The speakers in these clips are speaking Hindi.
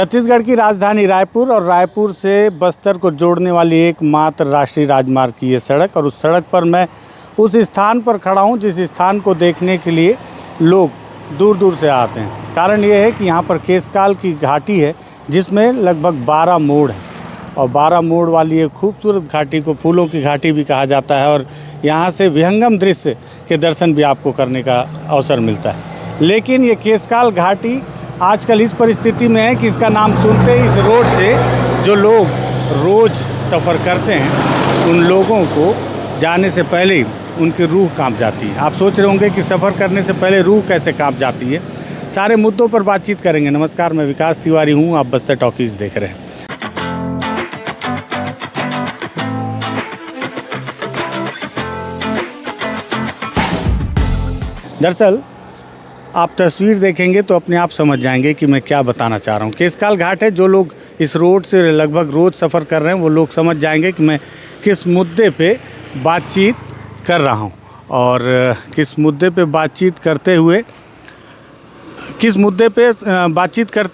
छत्तीसगढ़ की राजधानी रायपुर और रायपुर से बस्तर को जोड़ने वाली एकमात्र राष्ट्रीय राजमार्ग की ये सड़क, और उस सड़क पर मैं उस स्थान पर खड़ा हूँ जिस स्थान को देखने के लिए लोग दूर दूर से आते हैं। कारण ये है कि यहाँ पर केशकाल की घाटी है जिसमें लगभग 12 मोड़ हैं, और 12 मोड़ वाली एक खूबसूरत घाटी को फूलों की घाटी भी कहा जाता है, और यहाँ से विहंगम दृश्य के दर्शन भी आपको करने का अवसर मिलता है। लेकिन ये केशकाल घाटी आजकल इस परिस्थिति में है कि इसका नाम सुनते ही इस रोड से जो लोग रोज़ सफ़र करते हैं उन लोगों को जाने से पहले ही उनकी रूह कांप जाती है। आप सोच रहे होंगे कि सफ़र करने से पहले रूह कैसे कांप जाती है। सारे मुद्दों पर बातचीत करेंगे। नमस्कार, मैं विकास तिवारी हूँ, आप बस्तर टॉकीज़ देख रहे हैं। दरअसल आप तस्वीर देखेंगे तो अपने आप समझ जाएंगे कि मैं क्या बताना चाह रहा हूँ। केशकाल घाट है, जो लोग इस रोड से लगभग रोज़ सफ़र कर रहे हैं वो लोग समझ जाएंगे कि मैं किस मुद्दे पे बातचीत कर रहा हूँ, और किस मुद्दे पे बातचीत करते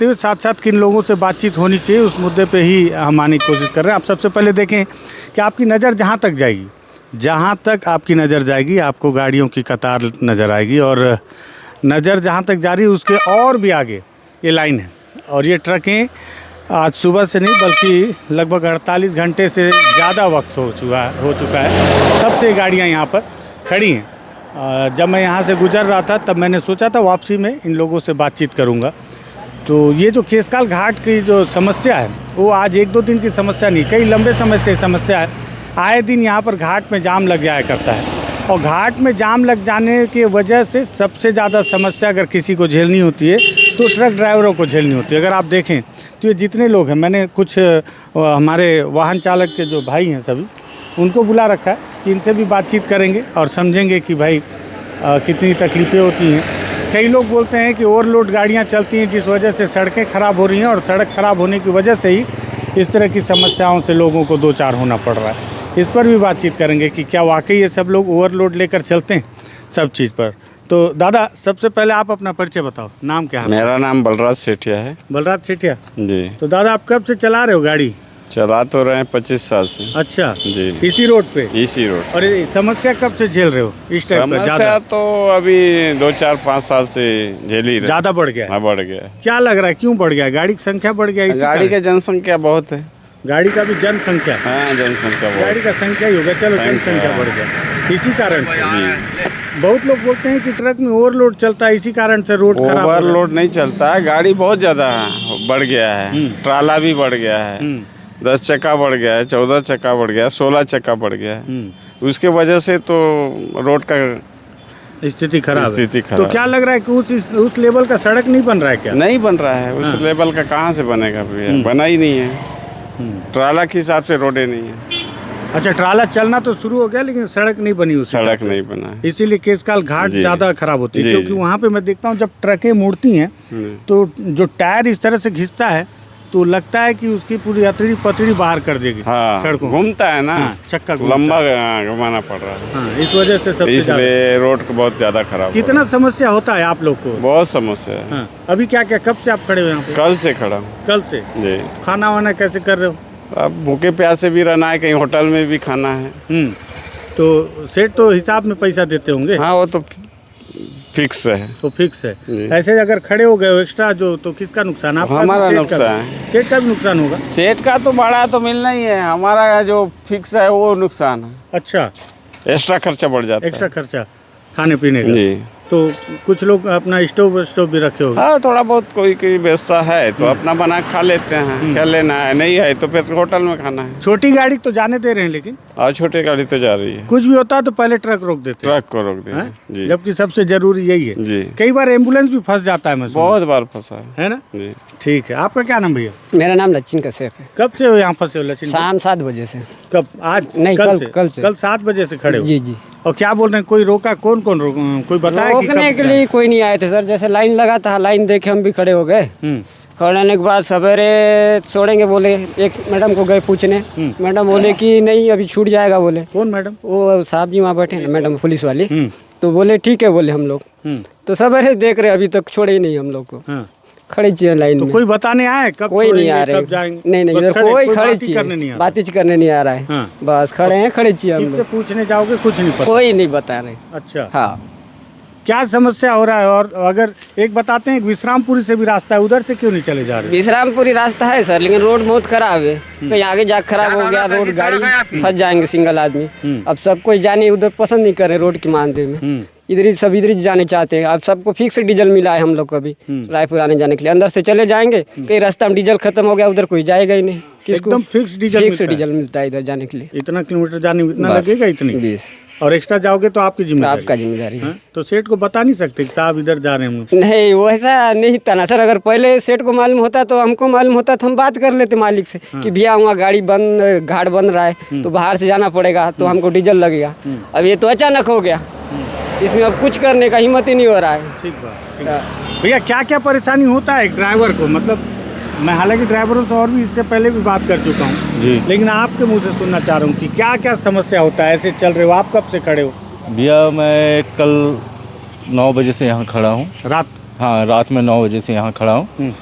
हुए साथ साथ किन लोगों से बातचीत होनी चाहिए उस मुद्दे पे ही हम आने की कोशिश कर रहे हैं। आप सबसे पहले देखें कि आपकी नज़र जहाँ तक आपकी नज़र जाएगी आपको गाड़ियों की कतार नज़र आएगी, और नज़र जहाँ तक जा रही है उसके और भी आगे ये लाइन है, और ये ट्रकें आज सुबह से नहीं बल्कि लगभग 48 घंटे से ज़्यादा वक्त हो चुका है तब से गाड़ियाँ यहाँ पर खड़ी हैं। जब मैं यहाँ से गुजर रहा था तब मैंने सोचा था वापसी में इन लोगों से बातचीत करूँगा। तो ये जो केशकाल घाट की जो समस्या है वो आज 1-2 दिन की समस्या नहीं, कई लंबे समय से समस्या है। आए दिन यहाँ पर घाट में जाम लग जाया करता है, और घाट में जाम लग जाने की वजह से सबसे ज़्यादा समस्या अगर किसी को झेलनी होती है तो ट्रक ड्राइवरों को झेलनी होती है। अगर आप देखें तो ये जितने लोग हैं, मैंने कुछ हमारे वाहन चालक के जो भाई हैं सभी उनको बुला रखा है कि इनसे भी बातचीत करेंगे और समझेंगे कि भाई कितनी तकलीफ़ें होती हैं। कई लोग बोलते हैं कि ओवरलोड गाड़ियाँ चलती हैं जिस वजह से सड़कें ख़राब हो रही हैं, और सड़क ख़राब होने की वजह से ही इस तरह की समस्याओं से लोगों को दो चार होना पड़ रहा है। इस पर भी बातचीत करेंगे कि क्या वाकई ये सब लोग ओवरलोड लेकर चलते हैं सब चीज़ पर। तो दादा, सबसे पहले आप अपना परिचय बताओ, नाम क्या है? मेरा नाम बलराज सेठिया है। बलराज सेठिया जी। तो दादा आप कब से चला रहे हो गाड़ी? चला तो रहे हैं 25 साल से। अच्छा जी। इसी रोड पे? इसी रोड। और ये समस्या कब से झेल रहे हो इस टाइम पे? समस्या तो अभी 2-4-5 साल से झेली रहे। ज़्यादा बढ़ गया? हाँ, बढ़ गया। क्या लग रहा है क्यों बढ़ गया? गाड़ी की संख्या बढ़ गया? गाड़ी की जनसंख्या बहुत है। गाड़ी का भी जनसंख्या? हाँ, जनसंख्या बहुत। गाड़ी का संख्या ही होगा, चलो जनसंख्या बढ़ गया इसी कारण से। जी। बहुत लोग बोलते हैं कि ट्रक में ओवरलोड चलता है, इसी कारण से रोड खराब। ओवरलोड नहीं चलता है, गाड़ी बहुत ज़्यादा बढ़ गया है। ट्राला भी बढ़ गया है, 10 चक्का बढ़ गया है, 14 चक्का बढ़ गया है, 16 चक्का बढ़ गया है। उसके वजह से तो रोड का स्थिति खराब है। खराब। तो क्या लग रहा है कि उस लेवल का सड़क नहीं बन रहा है? क्या नहीं बन रहा है? उस लेवल का कहाँ से बनेगा भैया? बना ही नहीं है। ट्राला के हिसाब से रोडें नहीं है। अच्छा, ट्राला चलना तो शुरू हो गया लेकिन सड़क नहीं बनी, सड़क नहीं बना है। इसीलिए केशकाल घाट ज़्यादा खराब होती है, क्योंकि वहाँ पे मैं देखता हूँ जब ट्रकें मुड़ती हैं तो जो टायर इस तरह से घिसता है तो लगता है कि उसकी पूरी अतड़ी पतड़ी बाहर कर देगी। हाँ, सड़कों घूमता है ना। हाँ, चक्का लंबा घुमाना पड़ रहा है। हाँ, इस वजह से सबसे इसलिए रोड को बहुत ज़्यादा खराब। कितना समस्या होता है आप लोग को? बहुत समस्या है। हाँ, अभी क्या कब से आप खड़े हो यहाँ पे? कल से खड़ा हूँ। कल से? जी। खाना वाना कैसे कर रहे हो? अब भूखे प्यासे भी रहना है, कहीं होटल में भी खाना है। तो सेठ तो हिसाब में पैसा देते होंगे? हाँ, वो तो फिक्स है। तो फिक्स है। ऐसे अगर खड़े हो गए एक्स्ट्रा जो, तो किसका नुकसान? आपका? हमारा नुकसान है। सेठ का भी नुकसान होगा? सेठ का तो भाड़ा तो मिलना ही है, हमारा जो फिक्स है वो नुकसान है। अच्छा, एक्स्ट्रा खर्चा बढ़ जाता है। एक्स्ट्रा खर्चा खाने पीने का? जी। तो कुछ लोग अपना स्टोव भी रखे होंगे? हाँ, थोड़ा बहुत कोई व्यवस्था है तो अपना बना खा लेते हैं। क्या लेना है, नहीं है तो फिर होटल में खाना है। छोटी गाड़ी तो जाने दे रहे हैं लेकिन? और छोटी गाड़ी तो जा रही है। कुछ भी होता है तो पहले ट्रक रोक देते हैं। ट्रक को रोक देते जी। जबकि सबसे जरूरी यही है। जी। कई बार एम्बुलेंस भी फंस जाता है। मैं बहुत बार फंसा है ना? जी। ठीक है, आपका क्या नाम भैया? मेरा नाम लचिन कश्यप है। कब से हो यहाँ फंसे हो लचिन? शाम 7 बजे से। कब? आज नहीं, कल से। कल 7 बजे से खड़े हो? जी जी। और क्या बोल रहे हैं, कोई रोका? कौन कोई बताया? रोकने के लिए कोई नहीं आए थे सर, जैसे लाइन लगा था, लाइन देखे हम भी खड़े हो गए। खड़े होने के बाद सवेरे छोड़ेंगे बोले, एक मैडम को गए पूछने, मैडम बोले कि नहीं अभी छूट जाएगा बोले। कौन मैडम? वो साहब जी वहाँ बैठे ना, मैडम पुलिस वाली। तो बोले ठीक है बोले हम लोग। तो सवेरे देख रहे अभी तक छोड़े ही नहीं हम लोग को। खड़े चाहिए लाइन तो में। कोई बताने आए कब कोई नहीं आ छोड़ेंगे, रहे, कब जाएंगे? नहीं नहीं बस इधर खड़े, कोई खड़े बात ही करने नहीं चाहिए, आता। बात ही करने नहीं आ रहा है। हाँ। बस खड़े हैं, खड़े चाहिए हम किससे लोग, पूछने जाओगे कुछ नहीं पता। कोई नहीं बता रहे। अच्छा, हाँ क्या समस्या हो रहा है? और अगर एक बताते हैं विश्रामपुरी से भी रास्ता है, उधर से क्यों नहीं चले जा रहे? विश्रामपुरी रास्ता है सर, लेकिन रोड बहुत खराब है। कहीं आगे जा खराब हो गया रोड, गाड़ी फंस जाएंगे सिंगल आदमी। अब सब कोई जाने उधर पसंद नहीं कर रहे रोड के मानते में, इधर ही सब इधर ही जाने चाहते हैं। अब सबको फिक्स डीजल मिला है हम लोग को भी रायपुर आने जाने के लिए। अंदर से चले जाएंगे, कहीं रास्ता में डीजल खत्म हो गया, उधर कोई जाएगा ही नहीं। किसको एकदम फिक्स डीजल फिक्स मिलता है? डीजल मिलता है इधर जाने के लिए। इतना किलोमीटर जाने में इतना बस, लगेगा इतनी? 20। और एक्स्ट्रा जाओगे तो आपकी जिम्मेदारी? आपका जिम्मेदारी है। हाँ? तो सेठ को बता नहीं सकते कि साहब इधर जा रहे हैं हम लोग? नहीं वो ऐसा नहीं था ना सर, अगर पहले सेठ को मालूम होता तो हमको मालूम होता तो हम बात कर लेते मालिक से कि भैया वहाँ गाड़ी बंद, घाट बन रहा है तो बाहर से जाना पड़ेगा, तो हमको डीजल लगेगा। अब ये तो अचानक हो गया, इसमें अब कुछ करने का हिम्मत ही नहीं हो रहा है। ठीक बात। भैया क्या क्या परेशानी होता है एक ड्राइवर को? मतलब मैं हालांकि ड्राइवरों से और भी इससे पहले भी बात कर चुका हूँ जी। लेकिन आपके मुंह से सुनना चाह रहा हूँ कि क्या क्या समस्या होता है? ऐसे चल रहे हो आप, कब से खड़े हो? भैया मैं कल 9 बजे से यहाँ खड़ा हूँ। रात? हाँ, रात में 9 बजे से यहाँ खड़ा हूँ।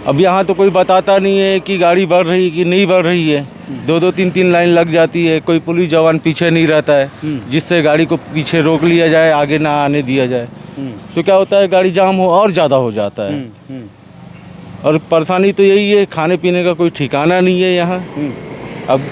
अब यहाँ तो कोई बताता नहीं है कि गाड़ी बढ़ रही कि नहीं बढ़ रही है। 2-2 3-3 लाइन लग जाती है, कोई पुलिस जवान पीछे नहीं रहता है जिससे गाड़ी को पीछे रोक लिया जाए, आगे ना आने दिया जाए। तो क्या होता है, गाड़ी जाम हो और ज़्यादा हो जाता है। और परेशानी तो यही है, खाने पीने का कोई ठिकाना नहीं है यहाँ। अब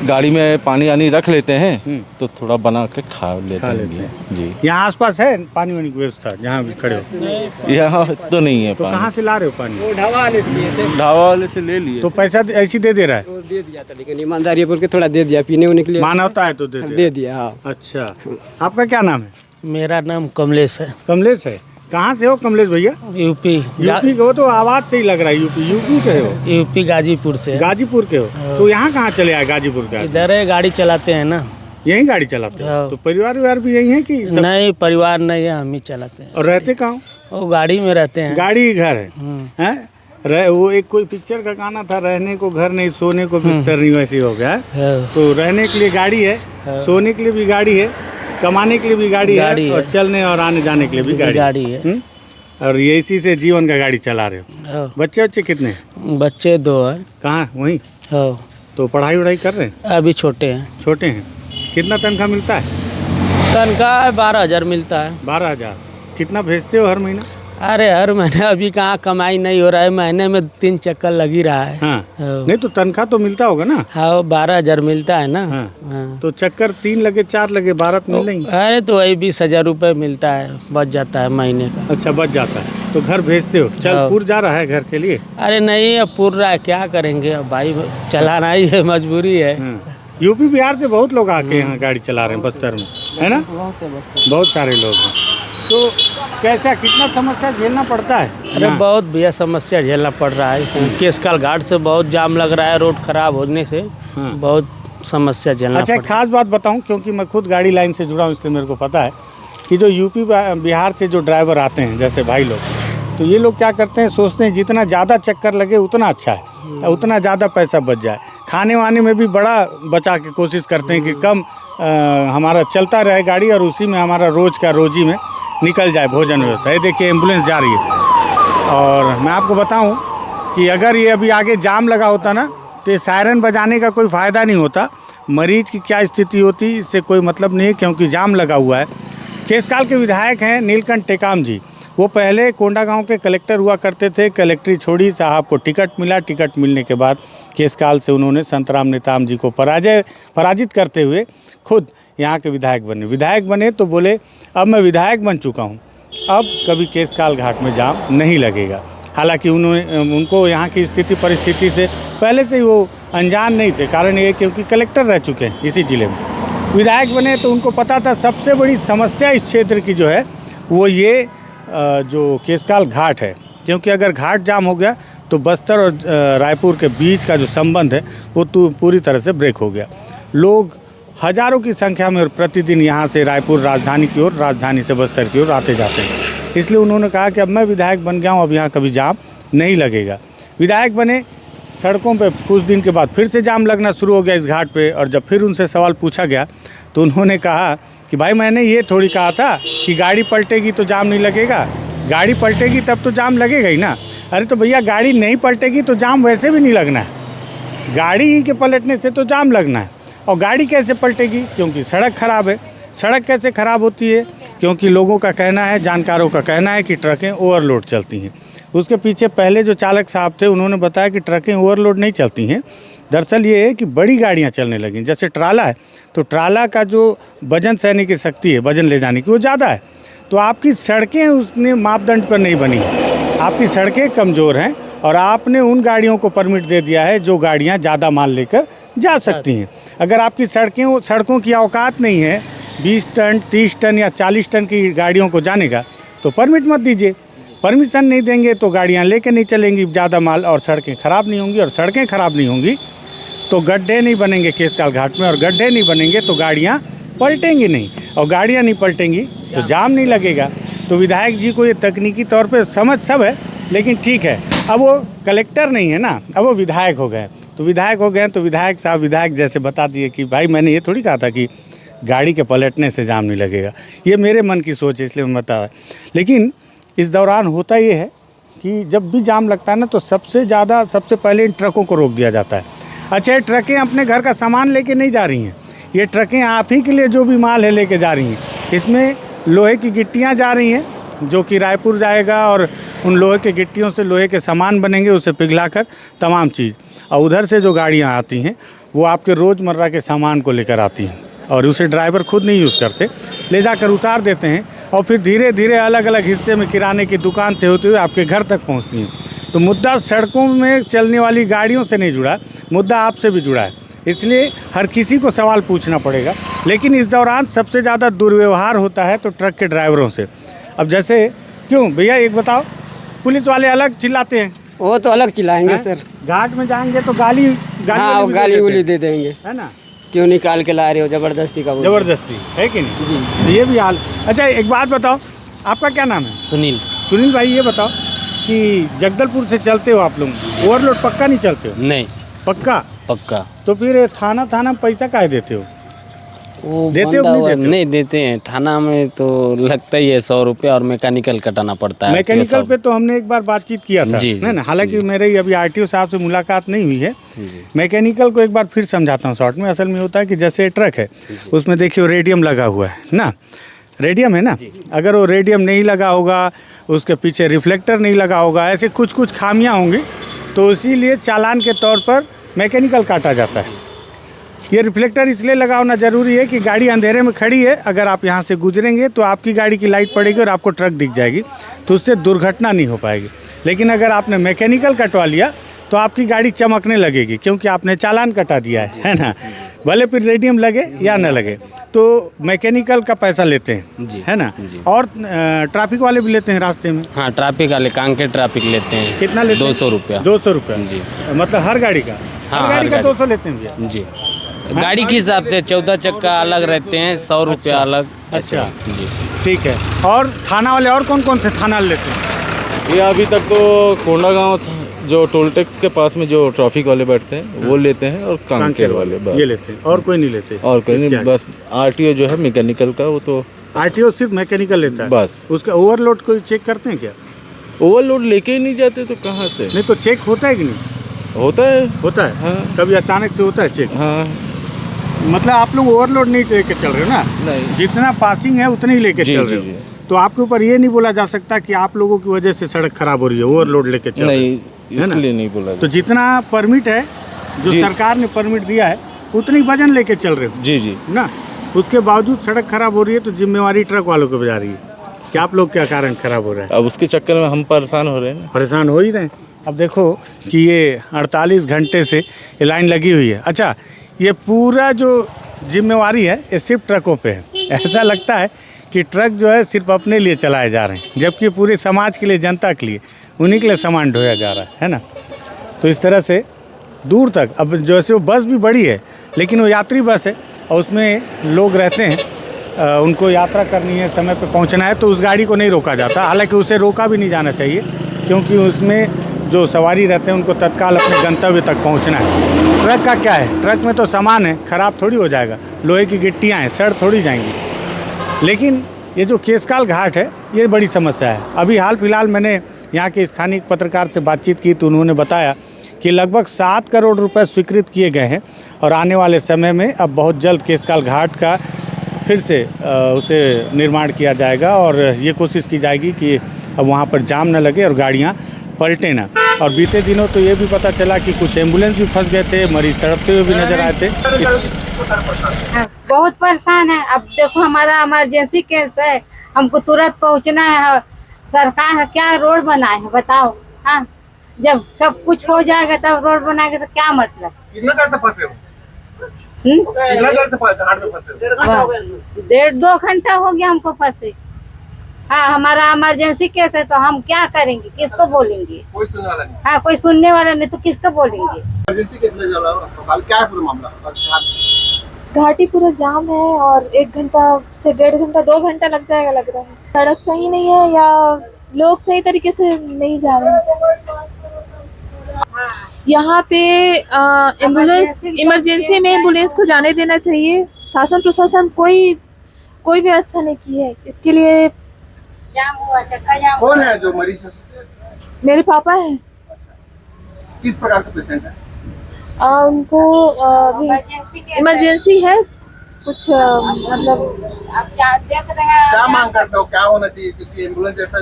गाड़ी में पानी वानी रख लेते हैं तो थोड़ा बना के खा लेते हैं जी। यहाँ आसपास है पानी वानी की व्यवस्था जहाँ भी खड़े हो? यहाँ तो नहीं है तो पानी। कहाँ से ला रहे हो पानी? वो ढाबा वाले से लिए थे, ढाबा वाले से ले लिए। तो पैसा ऐसी दे दे रहा है? वो दे दिया था, लेकिन ईमानदारी बोल के थोड़ा दे दिया, पीने उन्हें के लिए मानवता है तो दे दे दिया। हाँ अच्छा, आपका क्या नाम है? मेरा नाम कमलेश है, कमलेश है। कहाँ से हो कमलेश भैया? यूपी यूपी के हो? तो आवाज से ही लग रहा है यूपी के हो। यूपी गाजीपुर से। गाजीपुर के हो? तो यहाँ कहाँ चले आए गाजीपुर का? इधर है, गाड़ी चलाते हैं ना। यहीं गाड़ी चलाते हो? हाँ। तो परिवार विवार भी यही है कि सब? नहीं, परिवार नहीं है, हम ही चलाते हैं। और रहते कहाँ? वो गाड़ी में रहते हैं। गाड़ी घर है? हैं? वो एक कोई पिक्चर का गाना था, रहने को घर नहीं सोने को बिस्तर नहीं, वैसे हो गया है। हाँ। तो रहने के लिए गाड़ी है, सोने के लिए भी गाड़ी है, कमाने के लिए भी गाड़ी है, और चलने और आने जाने के लिए भी गाड़ी है। और ये इसी से जीवन का गाड़ी चला रहे हो। हाँ। बच्चे कितने हैं? बच्चे 2 हैं। कहाँ? वहीं? हाँ। तो पढ़ाई वढ़ाई कर रहे हैं? अभी छोटे हैं। छोटे हैं। कितना तनख्वाह मिलता है? तनख्वाह 12,000 मिलता है। 12,000। कितना भेजते हो हर महीना? अरे हर महीने अभी कहाँ कमाई नहीं हो रहा है, महीने में 3 चक्कर लगी रहा है। हाँ। नहीं तो तनख्वाह तो मिलता होगा ना? हाँ, 12,000 मिलता है ना। हाँ। हाँ। तो चक्कर 3 लगे 4 लगे 12 तो मिल नहीं? अरे तो वही 20,000 रुपये मिलता है, बच जाता है महीने का। अच्छा, बच जाता है। तो घर भेजते हो? चल हाँ। पूर जा रहा है घर के लिए? अरे नहीं, अब पूर रहा है, क्या करेंगे अब भाई, चलाना ही है, मजबूरी है। यूपी बिहार से बहुत लोग आके यहाँ गाड़ी चला रहे हैं बस्तर में, है ना? बहुत सारे लोग हैं। तो कैसा, कितना समस्या झेलना पड़ता है? अरे बहुत भैया समस्या झेलना पड़ रहा है इसमें। केसकाल घाट से बहुत जाम लग रहा है, रोड खराब होने से बहुत समस्या झेलना अच्छा, पड़ एक खास बात बताऊं, क्योंकि मैं खुद गाड़ी लाइन से जुड़ा हूं इसलिए मेरे को पता है कि जो यूपी बिहार से जो ड्राइवर आते हैं जैसे भाई लोग, तो ये लोग क्या करते हैं, सोचते हैं जितना ज़्यादा चक्कर लगे उतना अच्छा है, उतना ज़्यादा पैसा बच जाए। खाने वाने में भी बड़ा बचा के कोशिश करते हैं कि कम हमारा चलता रहे गाड़ी और उसी में हमारा रोज़ का रोजी में निकल जाए भोजन व्यवस्था। ये देखिए एम्बुलेंस जा रही है। और मैं आपको बताऊं कि अगर ये अभी आगे जाम लगा होता ना तो ये सायरन बजाने का कोई फ़ायदा नहीं होता। मरीज की क्या स्थिति होती इससे कोई मतलब नहीं है, क्योंकि जाम लगा हुआ है। केसकाल के विधायक हैं नीलकंठ टेकाम जी। वो पहले कोंडागांव के कलेक्टर हुआ करते थे। कलेक्टरी छोड़ी, साहब को टिकट मिला। टिकट मिलने के बाद केसकाल से उन्होंने संतराम नेताम जी को पराजित करते हुए खुद यहाँ के विधायक बने तो बोले अब मैं विधायक बन चुका हूँ, अब कभी केसकाल घाट में जाम नहीं लगेगा। हालांकि उनको यहाँ की स्थिति परिस्थिति से पहले से ही वो अनजान नहीं थे। कारण ये क्योंकि कलेक्टर रह चुके हैं इसी ज़िले में, विधायक बने तो उनको पता था सबसे बड़ी समस्या इस क्षेत्र की जो है वो ये जो केसकाल घाट है। क्योंकि अगर घाट जाम हो गया तो बस्तर और रायपुर के बीच का जो संबंध है वो तो पूरी तरह से ब्रेक हो गया। लोग हज़ारों की संख्या में प्रतिदिन यहाँ से रायपुर राजधानी की ओर, राजधानी से बस्तर की ओर आते जाते हैं। इसलिए उन्होंने कहा कि अब मैं विधायक बन गया हूँ, अब यहाँ कभी जाम नहीं लगेगा। विधायक बने, सड़कों पे कुछ दिन के बाद फिर से जाम लगना शुरू हो गया इस घाट पे। और जब फिर उनसे सवाल पूछा गया तो उन्होंने कहा कि भाई मैंने ये थोड़ी कहा था कि गाड़ी पलटेगी तो जाम नहीं लगेगा, गाड़ी पलटेगी तब तो जाम लगेगा ही ना। अरे तो भैया गाड़ी नहीं पलटेगी तो जाम वैसे भी नहीं लगना है, गाड़ी ही के पलटने से तो जाम लगना है। और गाड़ी कैसे पलटेगी? क्योंकि सड़क ख़राब है। सड़क कैसे ख़राब होती है? क्योंकि लोगों का कहना है, जानकारों का कहना है कि ट्रकें ओवरलोड चलती हैं। उसके पीछे पहले जो चालक साहब थे उन्होंने बताया कि ट्रकें ओवरलोड नहीं चलती हैं। दरअसल ये है कि बड़ी गाड़ियाँ चलने लगी, जैसे ट्राला है तो ट्राला का जो वजन सहने की शक्ति है, वजन ले जाने की, वो ज़्यादा है। तो आपकी सड़कें उसने मापदंड पर नहीं बनी, आपकी सड़कें कमज़ोर हैं और आपने उन गाड़ियों को परमिट दे दिया है जो गाड़ियाँ ज़्यादा माल लेकर जा सकती हैं। अगर आपकी सड़कों की औकात नहीं है 20 टन 30 टन या 40 टन की गाड़ियों को जाने का, तो परमिट मत दीजिए। परमिशन नहीं देंगे तो गाड़ियाँ लेके नहीं चलेंगी ज़्यादा माल, और सड़कें ख़राब नहीं होंगी, और सड़कें ख़राब नहीं होंगी तो गड्ढे नहीं बनेंगे केसकाल घाट में, और गड्ढे नहीं बनेंगे तो गाड़ियाँ पलटेंगी नहीं, और गाड़ियाँ नहीं पलटेंगी तो जाम नहीं लगेगा। तो विधायक जी को ये तकनीकी तौर पे समझ सब है, लेकिन ठीक है, अब वो कलेक्टर नहीं है ना, अब वो विधायक हो गए। तो विधायक हो गए तो विधायक साहब विधायक जैसे बता दिए कि भाई मैंने ये थोड़ी कहा था कि गाड़ी के पलटने से जाम नहीं लगेगा, ये मेरे मन की सोच है इसलिए मैं बता रहा। लेकिन इस दौरान होता ये है कि जब भी जाम लगता है ना तो सबसे पहले इन ट्रकों को रोक दिया जाता है। अच्छा, ये ट्रकें अपने घर का सामान लेके नहीं जा रही हैं, ये ट्रकें आप ही के लिए जो भी माल है लेके जा रही हैं। इसमें लोहे की गिट्टियाँ जा रही हैं जो कि रायपुर जाएगा, और उन लोहे के गिट्टियों से लोहे के सामान बनेंगे, उसे पिघलाकर तमाम चीज़। और उधर से जो गाड़ियाँ आती हैं वो आपके रोज़मर्रा के सामान को लेकर आती हैं, और उसे ड्राइवर खुद नहीं यूज़ करते, ले जाकर उतार देते हैं, और फिर धीरे धीरे अलग अलग हिस्से में किराने की दुकान से होते हुए आपके घर तक पहुँचती हैं। तो मुद्दा सड़कों में चलने वाली गाड़ियों से नहीं जुड़ा, मुद्दा आपसे भी जुड़ा है, इसलिए हर किसी को सवाल पूछना पड़ेगा। लेकिन इस दौरान सबसे ज़्यादा दुर्व्यवहार होता है तो ट्रक के ड्राइवरों से। अब जैसे क्यों भैया एक बताओ, पुलिस वाले अलग चिल्लाते हैं, वो तो अलग चिल्लाएंगे सर। घाट में जाएंगे तो गाली हाँ, वो गाली उली दे देंगे, है ना, क्यों निकाल के ला रहे हो, ज़बरदस्ती का बोलते हैं। ज़बरदस्ती है कि नहीं? तो ये भी हाल। अच्छा एक बात बताओ, आपका क्या नाम है? सुनील। सुनील भाई ये बताओ कि जगदलपुर से चलते हो आप लोग, ओवरलोड पक्का नहीं चलते हो? नहीं, पक्का? पक्का। तो फिर थाना में पैसा काहे देते हो? वो देते हो कि नहीं देते हो? नहीं देते हैं, थाना में तो लगता ही है 100 रुपये, और मैकेनिकल कटाना पड़ता है। मैकेनिकल पे तो हमने एक बार बातचीत किया था, है ना, हालांकि मेरे अभी आरटीओ साहब से मुलाकात नहीं हुई है। मैकेनिकल को एक बार फिर समझाता हूँ शॉर्ट में। असल में होता है कि जैसे ट्रक है उसमें देखिए रेडियम लगा हुआ है ना, रेडियम है ना, अगर वो रेडियम नहीं लगा होगा, उसके पीछे रिफ्लेक्टर नहीं लगा होगा, ऐसे कुछ खामियां होंगी, तो इसीलिए चालान के तौर पर मैकेनिकल काटा जाता है। ये रिफ्लेक्टर इसलिए लगा होना ज़रूरी है कि गाड़ी अंधेरे में खड़ी है, अगर आप यहाँ से गुजरेंगे तो आपकी गाड़ी की लाइट पड़ेगी और आपको ट्रक दिख जाएगी, तो उससे दुर्घटना नहीं हो पाएगी। लेकिन अगर आपने मैकेनिकल कटवा लिया तो आपकी गाड़ी चमकने लगेगी, क्योंकि आपने चालान कटा दिया है ना, भले फिर रेडियम लगे या न लगे। तो मैकेनिकल का पैसा लेते हैं, है ना, और ट्रैफिक वाले भी लेते हैं रास्ते में। हाँ, ट्रैफिक वाले कांके ट्रैफिक लेते हैं। कितना लेते हैं? 200 रुपया। 200 रुपया जी, मतलब हर गाड़ी का? हाँ, हर गाड़ी का 200 लेते हैं भैया जी। गाड़ी के हिसाब से 14 चक्का अलग रहते हैं, 100 रुपया अलग। अच्छा जी, ठीक है। और थाना वाले और कौन से थाना लेते हैं? ये अभी तक तो कोंडागांव था, जो टोल टैक्स के पास में जो ट्रैफिक वाले बैठते हैं वो लेते हैं, और कांकेर वाले ये लेते हैं, और कोई नहीं लेते? और कोई नहीं, बस आरटीओ जो है मैकेनिकल का, वो तो आरटीओ सिर्फ मैकेनिकल लेता है बस। उसका ओवरलोड कोई चेक करते हैं क्या? ओवरलोड लेके ही नहीं जाते तो कहाँ से? नहीं तो चेक होता है कि नहीं? होता है। हाँ। कभी अचानक से होता है चेक? हाँ, मतलब आप लोग ओवरलोड नहीं लेके चल रहे हो ना? नहीं, जितना पासिंग है उतनी ही लेके चल रहे हो। तो आपके ऊपर ये नहीं बोला जा सकता कि आप लोगों की वजह से सड़क खराब हो रही है, ओवरलोड लेके चल रहे हो? नहीं, इसके लिए नहीं बोला। तो जितना परमिट है, जो सरकार ने परमिट दिया है, उतनी वजन लेके चल रहे हो जी ना, उसके बावजूद सड़क खराब हो रही है, तो जिम्मेवारी ट्रक वालों को बजा रही है कि आप लोग क्या कारण खराब हो रहा है। अब उसके चक्कर में हम परेशान हो रहे हैं। परेशान हो ही रहे हैं। अब देखो कि ये 48 घंटे से ये लाइन लगी हुई है। अच्छा, ये पूरा जो जिम्मेवारी है ये सिर्फ ट्रकों पे है। ऐसा लगता है कि ट्रक जो है सिर्फ अपने लिए चलाए जा रहे हैं, जबकि पूरे समाज के लिए, जनता के लिए, उन्हीं के लिए सामान ढोया जा रहा है ना। तो इस तरह से दूर तक, अब जैसे वो बस भी बड़ी है लेकिन वो यात्री बस है और उसमें लोग रहते हैं, उनको यात्रा करनी है, समय पे पहुंचना है, तो उस गाड़ी को नहीं रोका जाता। हालांकि उसे रोका भी नहीं जाना चाहिए, क्योंकि उसमें जो सवारी रहते हैं उनको तत्काल अपने गंतव्य तक पहुंचना है। ट्रक का क्या है, ट्रक में तो सामान है, ख़राब थोड़ी हो जाएगा, लोहे की गिट्टियाँ हैं, सड़ थोड़ी जाएंगी। लेकिन ये जो केसकाल घाट है ये बड़ी समस्या है। अभी हाल फिलहाल मैंने यहाँ के स्थानीय पत्रकार से बातचीत की तो उन्होंने बताया कि लगभग 7 करोड़ रुपए स्वीकृत किए गए हैं और आने वाले समय में अब बहुत जल्द केसकाल घाट का फिर से उसे निर्माण किया जाएगा और ये कोशिश की जाएगी कि अब वहाँ पर जाम न लगे और गाड़ियाँ पलटे ना। और बीते दिनों तो ये भी पता चला कि कुछ एम्बुलेंस भी फंस गए थे, मरीज तड़पते हुए भी नजर आए थे। बहुत परेशान है। अब देखो हमारा इमरजेंसी केस है, हमको तुरंत पहुंचना है। सरकार क्या रोड बनाए है बताओ। हाँ, जब सब कुछ हो जाएगा तब रोड बनाएगा तो क्या मतलब। कितना देर से फंसे हो? कितना देर से घाट में फंसे हो? 1.5-2 घंटा हो गया हमको फंसे। हाँ, हमारा इमरजेंसी केस है तो हम क्या करेंगे, किसको बोलेंगे। कोई सुनने वाला नहीं। हाँ, कोई सुनने वाला नहीं तो किसको बोलेंगे। इमरजेंसी केस ले जाओ अस्पताल, क्या है पूरा मामला? घाटी पूरा जाम है और 1 घंटा से 1.5 घंटा 2 घंटा लग जाएगा लग रहा है। सड़क सही नहीं है या लोग सही तरीके से नहीं जा रहे हैं। यहाँ पे एम्बुलेंस इमरजेंसी में एम्बुलेंस को जाने देना चाहिए। शासन प्रशासन कोई व्यवस्था नहीं की है इसके लिए। जाम हुआ, चक्का जाम। कौन है जो मरीज है? मेरे पापा हैं। किस प्रकार का पेशेंट है? उनको इमरजेंसी है कुछ मतलब। आप क्या देख रहे हैं। क्या मांग करते हो, क्या होना चाहिए? क्योंकि एम्बुलेंस जैसा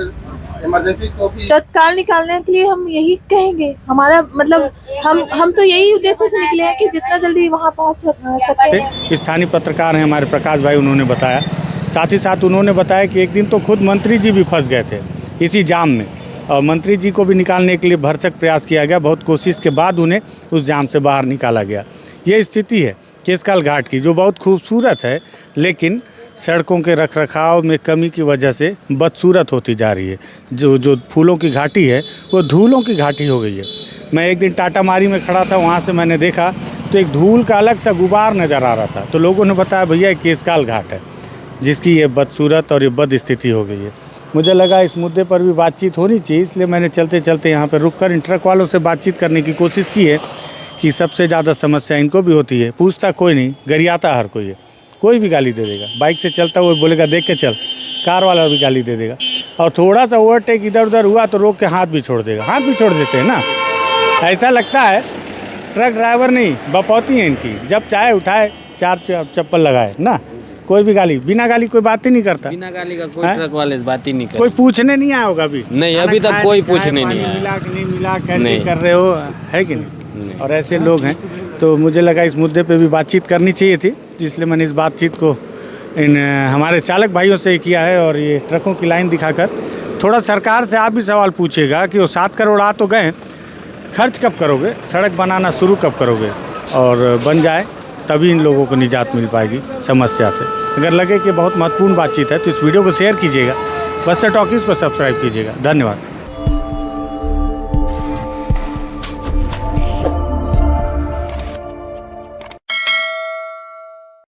इमरजेंसी को भी तत्काल निकालने के लिए हम यही कहेंगे। हमारा मतलब हम तो यही उद्देश्य से निकले हैं कि जितना जल्दी वहाँ पहुँच सके। स्थानीय पत्रकार हैं हमारे प्रकाश भाई, उन्होंने बताया। साथ ही साथ उन्होंने बताया कि एक दिन तो खुद मंत्री जी भी फंस गए थे इसी जाम में और मंत्री जी को भी निकालने के लिए भरसक प्रयास किया गया। बहुत कोशिश के बाद उन्हें उस जाम से बाहर निकाला गया। ये स्थिति है केसकाल घाट की, जो बहुत खूबसूरत है लेकिन सड़कों के रखरखाव में कमी की वजह से बदसूरत होती जा रही है। जो फूलों की घाटी है वो धूलों की घाटी हो गई है। मैं एक दिन टाटा मारी में खड़ा था, वहाँ से मैंने देखा तो एक धूल का अलग सा गुबार नज़र आ रहा था। तो लोगों ने बताया भैया केसकाल घाट है जिसकी ये बदसूरत और ये बद स्थिति हो गई है। मुझे लगा इस मुद्दे पर भी बातचीत होनी चाहिए, इसलिए मैंने चलते चलते यहाँ पर रुककर इन ट्रक वालों से बातचीत करने की कोशिश की है कि सबसे ज़्यादा समस्या इनको भी होती है। पूछता कोई नहीं, गरियाता हर कोई है। कोई भी गाली दे देगा, बाइक से चलता हुआ बोलेगा देख के चल, कार वाला भी गाली दे देगा और थोड़ा सा ओवरटेक इधर उधर हुआ तो रोक के हाथ भी छोड़ देगा। हाथ भी छोड़ देते हैं ना। ऐसा लगता है ट्रक ड्राइवर नहीं बपौती है इनकी, जब चाहे उठाए 4 चप्पल लगाए ना। कोई भी गाली, बिना गाली कोई बात ही नहीं करता। बिना गाली का कोई ट्रक वाले बात ही नहीं करता। कोई पूछने नहीं आया होगा अभी? नहीं, अभी तक कोई पूछने नहीं आया। मिला कि नहीं मिला, कैसे कर रहे हो, है कि नहीं? और ऐसे लोग हैं तो मुझे लगा इस मुद्दे पे भी बातचीत करनी चाहिए थी, इसलिए मैंने इस बातचीत को इन हमारे चालक भाइयों से किया है। और ये ट्रकों की लाइन दिखाकर थोड़ा सरकार से आप भी सवाल पूछिएगा कि वो 7 करोड़ आ तो गए, खर्च कब करोगे, सड़क बनाना शुरू कब करोगे और बन जाए तभी इन लोगों को निजात मिल पाएगी समस्या से। अगर लगे कि बहुत महत्वपूर्ण बातचीत है तो इस वीडियो को शेयर कीजिएगा, बस्तर टॉकीज़ को सब्सक्राइब कीजिएगा। धन्यवाद।